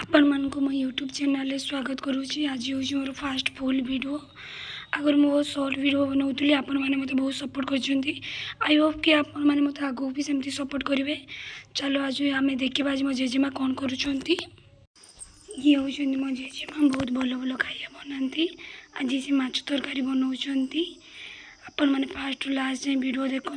आपण मानक मो यूट्यूब चैनल स्वागत करुँची। आज हूँ मोर फास्ट फुल वीडियो। अगर मुझे बहुत सर्ट वीडियो बनाऊली आपण मैंने मत बहुत सपोर्ट कर। आई होप कि आपण मैंने मत आगू भी सेमती सपोर्ट करेंगे। चलो आज आम देखा आज मो जेजेमा कौन करुँच। ये हूँ मो जेजेमा बहुत भल भल खाया बनाती। आज से माछ तरकारी बनाऊँच। आपण मैंने फास्ट लास्ट जाए वीडियो देखु।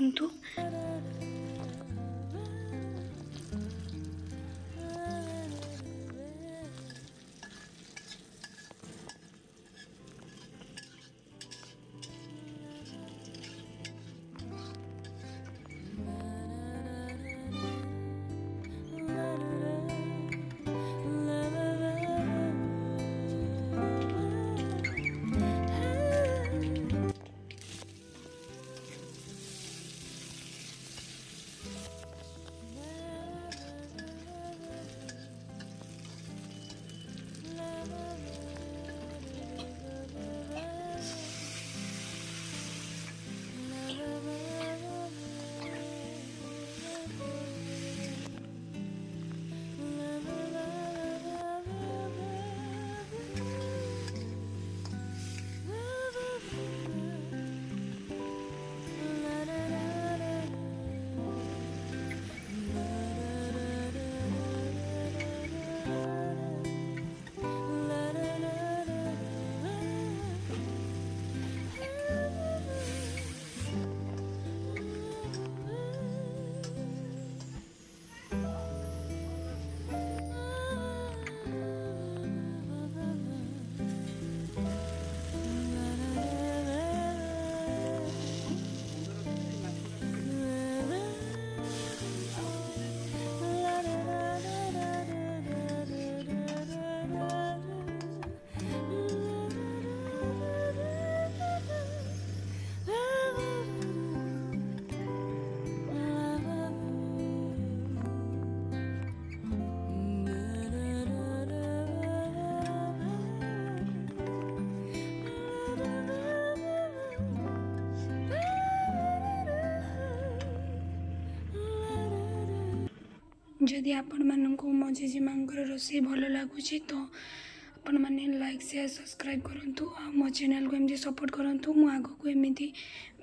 जदि आपण मानक मो जेजेमा रोषे भल लगुच तो आपण मैंने लाइक शेयर सब्सक्राइब करूँ। मो चैनल को एमती सपोर्ट करूँ। मु आग को एमती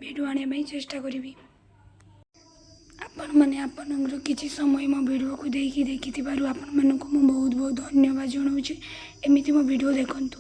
वीडियो आने चेष्टा करी। आपण मैंने आपणकर किसी समय मो वीडियो को देखी आपण मानक मु बहुत बहुत धन्यवाद जनाऊँ। एमती मो वीडियो देखंतु।